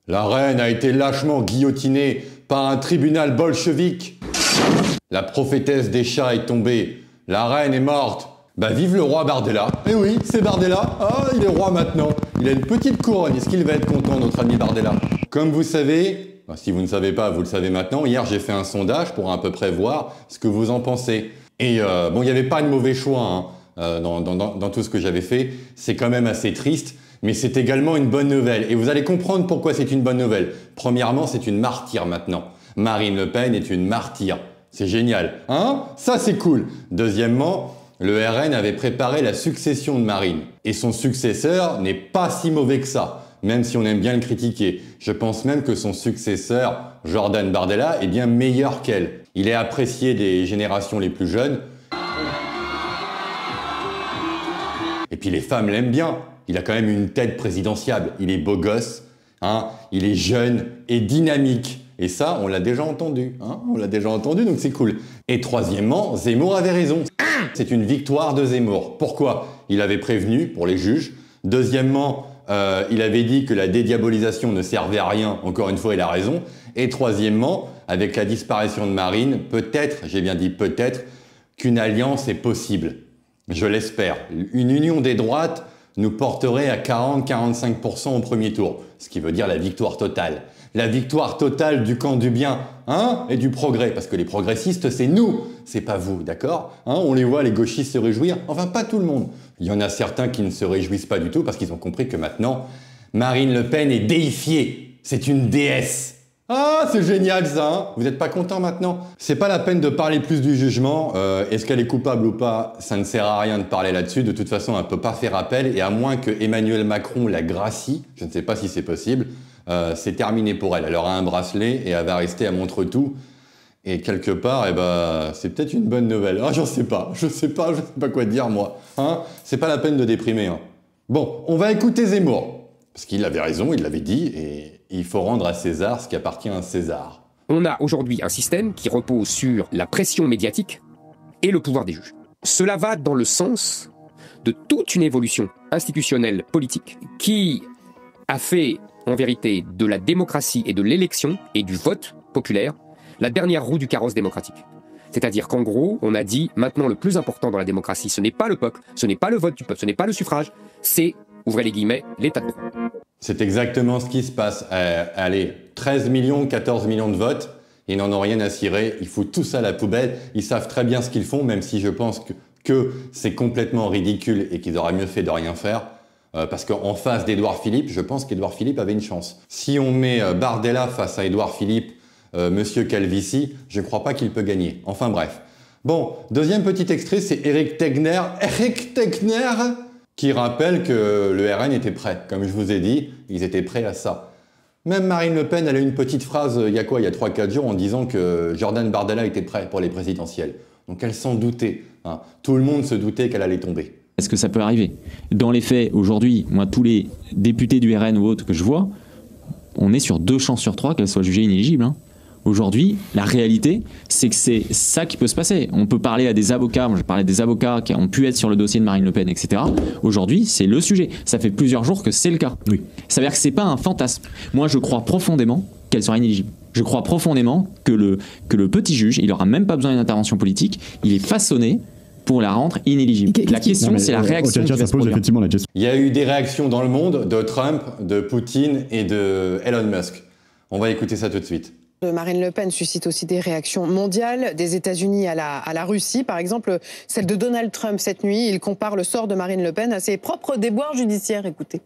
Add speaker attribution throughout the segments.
Speaker 1: La reine a été lâchement guillotinée par un tribunal bolchevique. La prophétesse des chats est tombée. La reine est morte. Bah vive le roi Bardella. Eh oui, c'est Bardella. Ah, il est roi maintenant. Il a une petite couronne. Est-ce qu'il va être content, notre ami Bardella? Comme vous savez, si vous ne savez pas, vous le savez maintenant, hier j'ai fait un sondage pour à peu près voir ce que vous en pensez. Et bon, il n'y avait pas de mauvais choix dans tout ce que j'avais fait. C'est quand même assez triste, mais c'est également une bonne nouvelle. Et vous allez comprendre pourquoi c'est une bonne nouvelle. Premièrement, c'est une martyre maintenant. Marine Le Pen est une martyre. C'est génial, hein? Ça, c'est cool. Deuxièmement, le RN avait préparé la succession de Marine. Et son successeur n'est pas si mauvais que ça, même si on aime bien le critiquer. Je pense même que son successeur, Jordan Bardella, est bien meilleur qu'elle. Il est apprécié des générations les plus jeunes. Et puis les femmes l'aiment bien. Il a quand même une tête présidentiable. Il est beau gosse, hein? Il est jeune et dynamique. Et ça, on l'a déjà entendu, hein? On l'a déjà entendu, donc c'est cool. Et troisièmement, Zemmour avait raison. C'est une victoire de Zemmour. Pourquoi? Il avait prévenu pour les juges. Deuxièmement, il avait dit que la dédiabolisation ne servait à rien. Encore une fois, il a raison. Et troisièmement, avec la disparition de Marine, peut-être, j'ai bien dit peut-être, qu'une alliance est possible. Je l'espère. Une union des droites nous porterait à 40-45% au premier tour. Ce qui veut dire la victoire totale. La victoire totale du camp du bien, hein, et du progrès. Parce que les progressistes, c'est nous, c'est pas vous, d'accord? Hein, on les voit, les gauchistes se réjouir. Enfin, pas tout le monde. Il y en a certains qui ne se réjouissent pas du tout parce qu'ils ont compris que maintenant, Marine Le Pen est déifiée. C'est une déesse. Ah, c'est génial ça, hein? Vous n'êtes pas content maintenant? C'est pas la peine de parler plus du jugement. Est-ce qu'elle est coupable ou pas? Ça ne sert à rien de parler là-dessus. De toute façon, elle ne peut pas faire appel. Et à moins que Emmanuel Macron la gracie, je ne sais pas si c'est possible, c'est terminé pour elle. Elle aura un bracelet et elle va rester à Montretout. Et quelque part, eh ben, c'est peut-être une bonne nouvelle. Ah, je sais pas quoi dire moi. Hein? C'est pas la peine de déprimer. Hein. Bon, on va écouter Zemmour. Parce qu'il avait raison, il l'avait dit, et il faut rendre à César ce qui appartient à César.
Speaker 2: On a aujourd'hui un système qui repose sur la pression médiatique et le pouvoir des juges. Cela va dans le sens de toute une évolution institutionnelle politique qui a fait, en vérité, de la démocratie et de l'élection et du vote populaire la dernière roue du carrosse démocratique. C'est-à-dire qu'en gros, on a dit, maintenant le plus important dans la démocratie, ce n'est pas le peuple, ce n'est pas le vote du peuple, ce n'est pas le suffrage, c'est, ouvrez les guillemets, l'état de droit.
Speaker 1: C'est exactement ce qui se passe. Allez, 13 millions, 14 millions de votes, ils n'en ont rien à cirer, ils foutent tout ça à la poubelle, ils savent très bien ce qu'ils font, même si je pense que c'est complètement ridicule et qu'ils auraient mieux fait de rien faire. Parce qu'en face d'Édouard Philippe, je pense qu'Édouard Philippe avait une chance. Si on met Bardella face à Édouard Philippe, Monsieur Calvici, je ne crois pas qu'il peut gagner. Enfin bref. Bon, deuxième petit extrait, c'est Éric Tegner. Éric Tegner qui rappelle que le RN était prêt. Comme je vous ai dit, ils étaient prêts à ça. Même Marine Le Pen, elle a eu une petite phrase, il y a 3-4 jours, en disant que Jordan Bardella était prêt pour les présidentielles. Donc elle s'en doutait. Hein. Tout le monde se doutait qu'elle allait tomber.
Speaker 3: Est-ce que ça peut arriver? Dans les faits, aujourd'hui, moi, tous les députés du RN ou autres que je vois, on est sur 2 chances sur 3 qu'elles soient jugées inéligibles. Hein. Aujourd'hui, la réalité, c'est que c'est ça qui peut se passer. On peut parler à des avocats, moi je parlais des avocats qui ont pu être sur le dossier de Marine Le Pen, etc. Aujourd'hui, c'est le sujet. Ça fait plusieurs jours que c'est le cas. Oui. Ça veut dire que c'est pas un fantasme. Moi, je crois profondément qu'elle sera inéligible. Je crois profondément que le petit juge, il n'aura même pas besoin d'une intervention politique, il est façonné pour la rendre inéligible. La question, c'est la réaction qui va se produire.
Speaker 1: Il y a eu des réactions dans le monde de Trump, de Poutine et de Elon Musk. On va écouter ça tout de suite.
Speaker 4: Marine Le Pen suscite aussi des réactions mondiales, des États-Unis à la Russie. Par exemple, celle de Donald Trump cette nuit. Il compare le sort de Marine Le Pen à ses propres déboires judiciaires. Écoutez.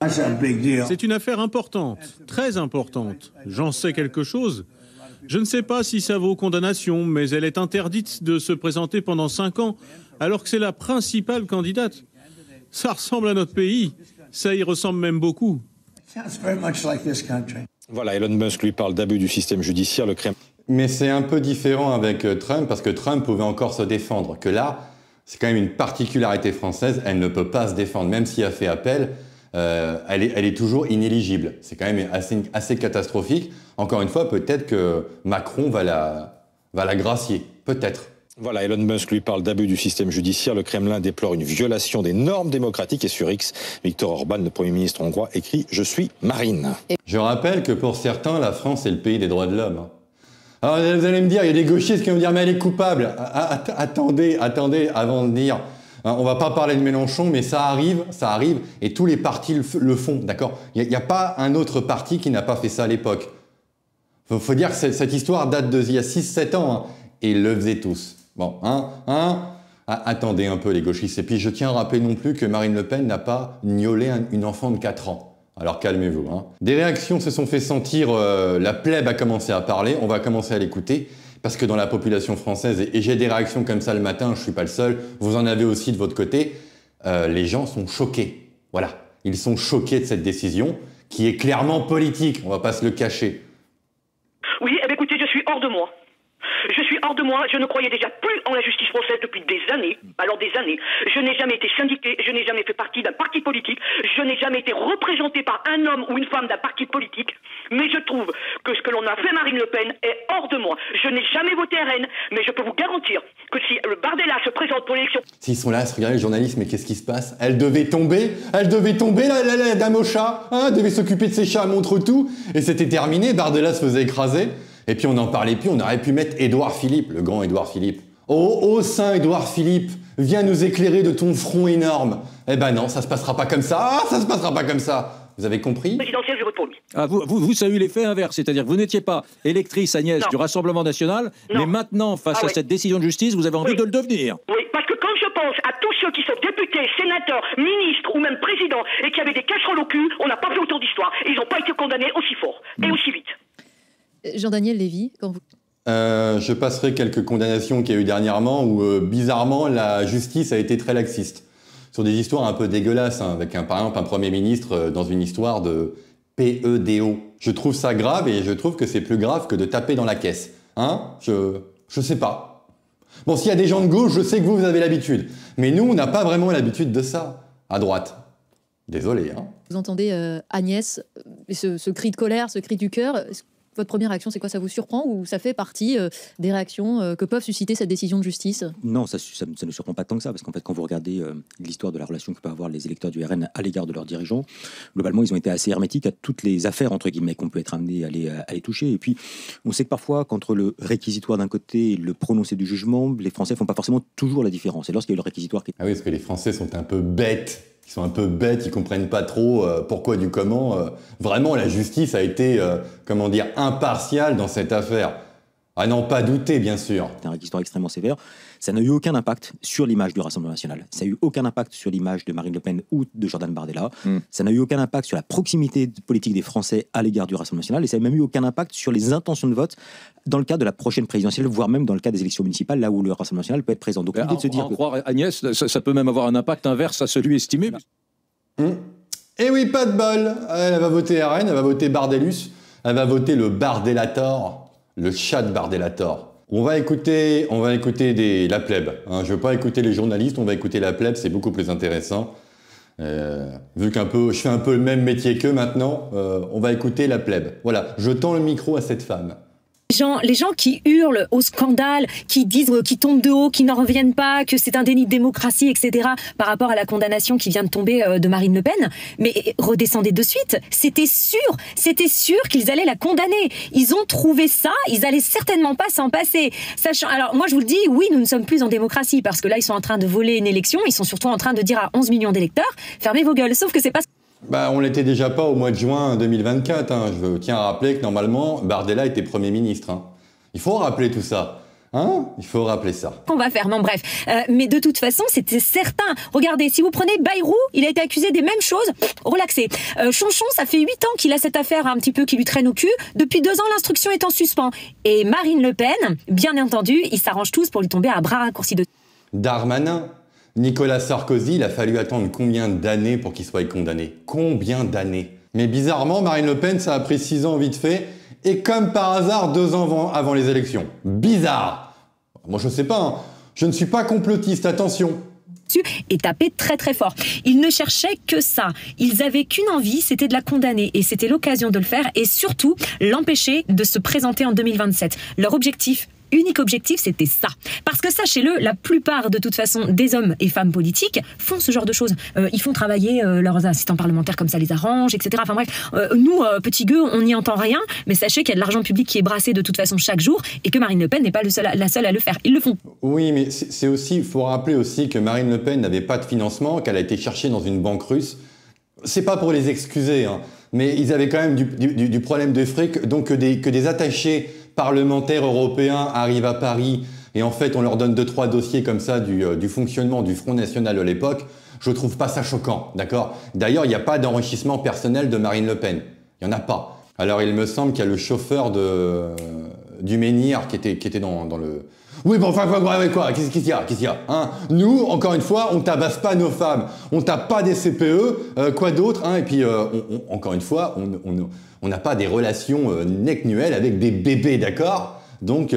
Speaker 5: C'est une affaire importante, très importante. J'en sais quelque chose. Je ne sais pas si ça vaut condamnation, mais elle est interdite de se présenter pendant 5 ans, alors que c'est la principale candidate. Ça ressemble à notre pays. Ça y ressemble même beaucoup.
Speaker 6: Voilà, Elon Musk lui parle d'abus du système judiciaire, le Kremlin.
Speaker 1: Mais c'est un peu différent avec Trump, parce que Trump pouvait encore se défendre. Que là, c'est quand même une particularité française, elle ne peut pas se défendre. Même si elle fait appel, elle est toujours inéligible. C'est quand même assez catastrophique. Encore une fois, peut-être que Macron va la gracier. Peut-être.
Speaker 6: Voilà, Elon Musk lui parle d'abus du système judiciaire. Le Kremlin déplore une violation des normes démocratiques. Et sur X, Viktor Orban, le Premier ministre hongrois, écrit « Je suis Marine ».
Speaker 1: Je rappelle que pour certains, la France est le pays des droits de l'homme. Alors vous allez me dire, il y a des gauchistes qui vont me dire « Mais elle est coupable ». Attendez avant de dire... On va pas parler de Mélenchon, mais ça arrive, et tous les partis le font, d'accord ? Il n'y a pas un autre parti qui n'a pas fait ça à l'époque. Faut dire que cette histoire date d'il y a 6-7 ans, hein, et ils le faisaient tous. Bon, attendez un peu les gauchistes. Et puis je tiens à rappeler non plus que Marine Le Pen n'a pas gnolé une enfant de 4 ans. Alors calmez-vous. Hein. Des réactions se sont fait sentir, la plèbe a commencé à parler, on va commencer à l'écouter. Parce que dans la population française, et j'ai des réactions comme ça le matin, je suis pas le seul, vous en avez aussi de votre côté, les gens sont choqués. Voilà, ils sont choqués de cette décision qui est clairement politique, on va pas se le cacher.
Speaker 7: Oui, eh bien écoutez, je suis hors de moi. Je suis hors de moi, je ne croyais déjà plus en la justice française depuis des années, alors des années. Je n'ai jamais été syndiqué, je n'ai jamais fait partie d'un parti politique, je n'ai jamais été représenté par un homme ou une femme d'un parti politique, mais je trouve que ce que l'on a fait Marine Le Pen est hors de moi. Je n'ai jamais voté RN, mais je peux vous garantir que si le Bardella se présente pour l'élection...
Speaker 1: S'ils sont là à se regarder les journalistes, mais qu'est-ce qui se passe? Elle devait tomber la dame au chat, hein, elle devait s'occuper de ses chats à Montretout, et c'était terminé, Bardella se faisait écraser. Et puis on n'en parlait plus, on aurait pu mettre Édouard Philippe, le grand Édouard Philippe. Oh Saint Édouard Philippe, viens nous éclairer de ton front énorme. Eh ben non, ça se passera pas comme ça. Ah, ça se passera pas comme ça. Vous avez compris?
Speaker 7: Présidentielle, je vote pour lui.
Speaker 8: Ah, vous ça a eu l'effet inverse, c'est-à-dire que vous n'étiez pas électrice Agnès du Rassemblement National, mais maintenant, face à cette décision de justice, vous avez envie de le devenir.
Speaker 7: Oui, parce que quand je pense à tous ceux qui sont députés, sénateurs, ministres ou même présidents et qui avaient des casseroles au cul, on n'a pas fait autant d'histoire. Ils n'ont pas été condamnés aussi fort et aussi vite.
Speaker 9: Jean-Daniel Lévy, quand vous...
Speaker 1: Je passerai quelques condamnations qu'il y a eu dernièrement où, bizarrement, la justice a été très laxiste. Sur des histoires un peu dégueulasses, hein, avec par exemple un Premier ministre dans une histoire de PEDO. Je trouve ça grave et je trouve que c'est plus grave que de taper dans la caisse. Hein? Je sais pas. Bon, s'il y a des gens de gauche, je sais que vous avez l'habitude. Mais nous, on n'a pas vraiment l'habitude de ça, à droite. Désolé. Hein.
Speaker 9: Vous entendez Agnès, ce cri de colère, ce cri du cœur. Votre première réaction, c'est quoi? Ça vous surprend ou ça fait partie des réactions que peuvent susciter cette décision de justice?
Speaker 10: Non, ça ne surprend pas tant que ça, parce qu'en fait, quand vous regardez l'histoire de la relation que peuvent avoir les électeurs du RN à l'égard de leurs dirigeants, globalement, ils ont été assez hermétiques à toutes les affaires, entre guillemets, qu'on peut être amené à les toucher. Et puis, on sait que parfois, qu'entre le réquisitoire d'un côté et le prononcé du jugement, les Français font pas forcément toujours la différence. Et lorsqu'il y a eu le réquisitoire...
Speaker 1: Ah oui, parce que les Français sont un peu bêtes. Ils sont un peu bêtes, ils comprennent pas trop pourquoi du comment. Vraiment, la justice a été, comment dire, impartiale dans cette affaire. À n'en pas douter, bien sûr.
Speaker 10: C'est un réquisitoire extrêmement sévère. Ça n'a eu aucun impact sur l'image du Rassemblement national. Ça n'a eu aucun impact sur l'image de Marine Le Pen ou de Jordan Bardella. Ça n'a eu aucun impact sur la proximité politique des Français à l'égard du Rassemblement national. Et ça n'a même eu aucun impact sur les intentions de vote dans le cas de la prochaine présidentielle, voire même dans le cas des élections municipales, là où le Rassemblement national peut être présent. Donc l'idée de se dire que...
Speaker 8: croire Agnès, ça peut même avoir un impact inverse à celui estimé.
Speaker 1: Eh oui, pas de bol. Elle va voter RN, elle va voter Bardellus, elle va voter le Bardellator, le chat de Bardellator. On va écouter la plèbe. Hein. Je veux pas écouter les journalistes, on va écouter la plèbe, c'est beaucoup plus intéressant. Vu je fais un peu le même métier qu'eux maintenant, on va écouter la plèbe. Voilà, je tends le micro à cette femme.
Speaker 11: Les gens qui hurlent au scandale, qui disent qu'ils tombent de haut, qu'ils n'en reviennent pas, que c'est un déni de démocratie, etc. par rapport à la condamnation qui vient de tomber de Marine Le Pen. Mais redescendez de suite. C'était sûr qu'ils allaient la condamner. Ils ont trouvé ça, ils allaient certainement pas s'en passer. Alors moi je vous le dis, oui, nous ne sommes plus en démocratie parce que là ils sont en train de voler une élection, ils sont surtout en train de dire à 11 millions d'électeurs, fermez vos gueules. Sauf que c'est pas...
Speaker 1: On l'était déjà pas au mois de juin 2024. Hein. Je tiens à rappeler que normalement, Bardella était Premier ministre. Hein. Il faut rappeler tout ça. Hein? Il faut rappeler ça.
Speaker 11: On va faire, non bref. Mais de toute façon, c'était certain. Regardez, si vous prenez Bayrou, il a été accusé des mêmes choses. Relaxez. Chonchon, ça fait 8 ans qu'il a cette affaire un petit peu qui lui traîne au cul. Depuis 2 ans, l'instruction est en suspens. Et Marine Le Pen, bien entendu, ils s'arrangent tous pour lui tomber à bras raccourcis de...
Speaker 1: Darmanin. Nicolas Sarkozy, il a fallu attendre combien d'années pour qu'il soit condamné? Combien d'années? Mais bizarrement, Marine Le Pen, ça a pris 6 ans vite fait, et comme par hasard, 2 ans avant les élections. Bizarre! Moi, je sais pas, hein. Je ne suis pas complotiste, attention.
Speaker 11: Et taper très très fort. Ils ne cherchaient que ça. Ils avaient qu'une envie, c'était de la condamner. Et c'était l'occasion de le faire, et surtout, l'empêcher de se présenter en 2027. Leur objectif unique objectif, c'était ça. Parce que sachez-le, la plupart de toute façon des hommes et femmes politiques font ce genre de choses. Ils font travailler leurs assistants parlementaires comme ça les arrange, etc. Enfin bref, nous, petits gueux, on n'y entend rien, mais sachez qu'il y a de l'argent public qui est brassé de toute façon chaque jour et que Marine Le Pen n'est pas la seule à le faire. Ils le font.
Speaker 1: Oui, mais c'est aussi, il faut rappeler aussi que Marine Le Pen n'avait pas de financement, qu'elle a été cherchée dans une banque russe. C'est pas pour les excuser, hein, mais ils avaient quand même du problème de fric, donc que des attachés parlementaires européens arrivent à Paris et en fait on leur donne 2-3 dossiers comme ça du fonctionnement du Front National de l'époque, je trouve pas ça choquant, d'accord? D'ailleurs, il n'y a pas d'enrichissement personnel de Marine Le Pen, il n'y en a pas. Alors il me semble qu'il y a le chauffeur du Menhir qui était dans le... Oui, bon, enfin, quoi, qu'est-ce qu'il y a, hein? Nous, encore une fois, on tabasse pas nos femmes, on tape pas des CPE, quoi d'autre, hein? Et puis, encore une fois, on n'a pas des relations neck-nuelles avec des bébés, d'accord? Donc,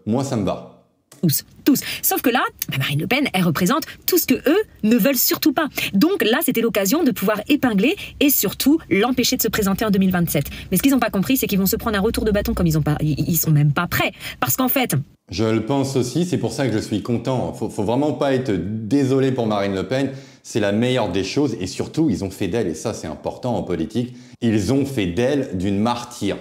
Speaker 1: moi, ça me va.
Speaker 11: Tous. Sauf que là, Marine Le Pen, elle représente tout ce que eux ne veulent surtout pas. Donc là, c'était l'occasion de pouvoir épingler et surtout l'empêcher de se présenter en 2027. Mais ce qu'ils n'ont pas compris, c'est qu'ils vont se prendre un retour de bâton comme ils sont même pas prêts. Parce qu'en fait...
Speaker 1: Je le pense aussi, c'est pour ça que je suis content. Faut vraiment pas être désolé pour Marine Le Pen. C'est la meilleure des choses et surtout, ils ont fait d'elle, et ça c'est important en politique, ils ont fait d'elle d'une martyre.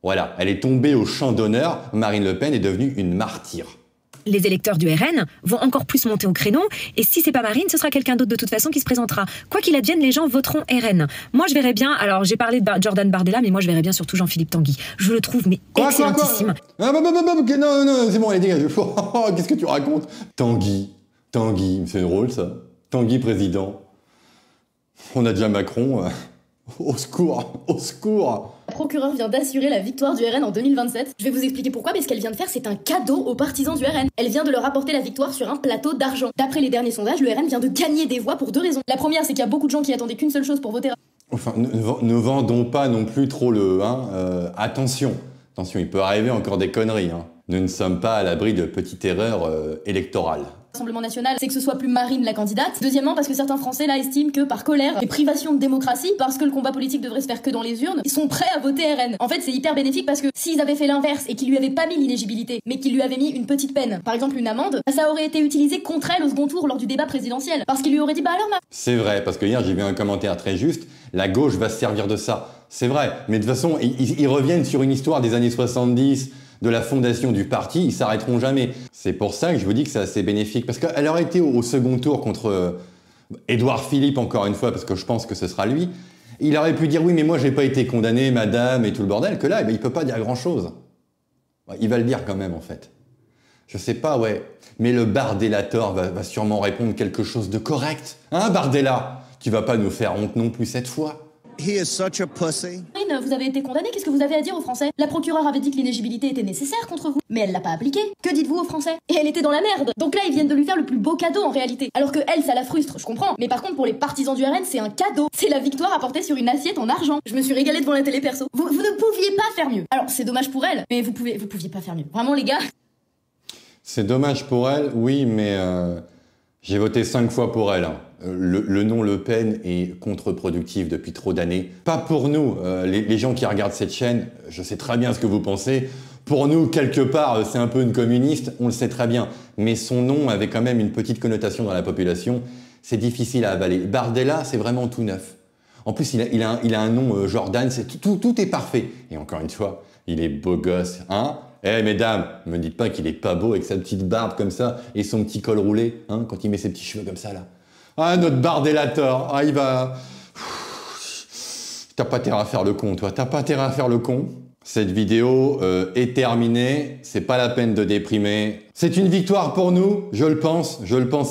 Speaker 1: Voilà, elle est tombée au champ d'honneur, Marine Le Pen est devenue une martyre.
Speaker 11: Les électeurs du RN vont encore plus monter au créneau, et si c'est pas Marine, ce sera quelqu'un d'autre de toute façon qui se présentera. Quoi qu'il advienne, les gens voteront RN. Moi, je verrais bien, alors j'ai parlé de Jordan Bardella, mais moi je verrais bien surtout Jean-Philippe Tanguy. Je le trouve, mais excellentissime.
Speaker 1: Non, c'est bon, allez, dégage. Qu'est-ce que tu racontes? Tanguy, c'est drôle ça. Tanguy président. On a déjà Macron. Au secours, au secours.
Speaker 12: La procureure vient d'assurer la victoire du RN en 2027. Je vais vous expliquer pourquoi, mais ce qu'elle vient de faire, c'est un cadeau aux partisans du RN. Elle vient de leur apporter la victoire sur un plateau d'argent. D'après les derniers sondages, le RN vient de gagner des voix pour 2 raisons. La première, c'est qu'il y a beaucoup de gens qui attendaient qu'une seule chose pour voter.
Speaker 1: Enfin, ne vendons pas non plus trop le... Attention, il peut arriver encore des conneries. Hein. Nous ne sommes pas à l'abri de petites erreurs électorales.
Speaker 12: Rassemblement national, c'est que ce soit plus Marine la candidate. Deuxièmement, parce que certains Français là estiment que par colère et privation de démocratie, parce que le combat politique devrait se faire que dans les urnes, ils sont prêts à voter RN. En fait, c'est hyper bénéfique parce que s'ils avaient fait l'inverse et qu'ils lui avaient pas mis l'inéligibilité, mais qu'ils lui avaient mis une petite peine, par exemple une amende, ça aurait été utilisé contre elle au second tour lors du débat présidentiel. Parce qu'il lui aurait dit bah alors
Speaker 1: C'est vrai, parce que hier j'ai vu un commentaire très juste, la gauche va se servir de ça. C'est vrai, mais de toute façon, ils reviennent sur une histoire des années 70, de la fondation du parti, ils s'arrêteront jamais. C'est pour ça que je vous dis que c'est assez bénéfique. Parce qu'elle aurait été au second tour contre Édouard Philippe, encore une fois, parce que je pense que ce sera lui. Il aurait pu dire oui, mais moi j'ai pas été condamné, madame, et tout le bordel, que là, il peut pas dire grand-chose. Il va le dire quand même, en fait. Je sais pas, ouais. Mais le Bardellator va sûrement répondre quelque chose de correct. Hein, Bardella? Tu vas pas nous faire honte non plus cette fois.
Speaker 12: He is such a pussy. Marine, vous avez été condamné, qu'est-ce que vous avez à dire aux Français? La procureure avait dit que l'inéligibilité était nécessaire contre vous, mais elle l'a pas appliquée. Que dites-vous aux Français? Et elle était dans la merde. Donc là, ils viennent de lui faire le plus beau cadeau en réalité. Alors que elle, ça la frustre, je comprends. Mais par contre, pour les partisans du RN, c'est un cadeau. C'est la victoire apportée sur une assiette en argent. Je me suis régalée devant la télé perso. Vous ne pouviez pas faire mieux. Alors, c'est dommage pour elle, mais vous pouviez pas faire mieux. Vraiment, les gars.
Speaker 1: C'est dommage pour elle, oui, mais j'ai voté 5 fois pour elle. Hein. Le nom Le Pen est contre-productif depuis trop d'années. Pas pour nous, les gens qui regardent cette chaîne, je sais très bien ce que vous pensez. Pour nous, quelque part, c'est un peu une communiste, on le sait très bien. Mais son nom avait quand même une petite connotation dans la population. C'est difficile à avaler. Bardella, c'est vraiment tout neuf. En plus, il a un nom Jordan, tout est parfait. Et encore une fois, il est beau gosse, hein? Eh mesdames, me dites pas qu'il est pas beau avec sa petite barbe comme ça et son petit col roulé, hein, quand il met ses petits cheveux comme ça là. Ah, notre Bardellator, ah il va... T'as pas intérêt à faire le con, toi, t'as pas intérêt à faire le con. Cette vidéo est terminée, c'est pas la peine de déprimer. C'est une victoire pour nous, je le pense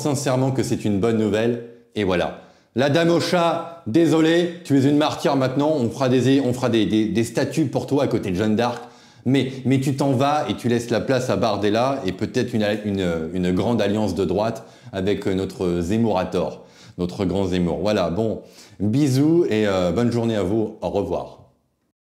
Speaker 1: sincèrement que c'est une bonne nouvelle. Et voilà. La dame au chat, désolé, tu es une martyre maintenant, on fera des statues pour toi à côté de Jeanne d'Arc. Mais tu t'en vas et tu laisses la place à Bardella et peut-être une grande alliance de droite avec notre Zemmourator, notre grand Zemmour. Voilà, bon, bisous et bonne journée à vous, au revoir.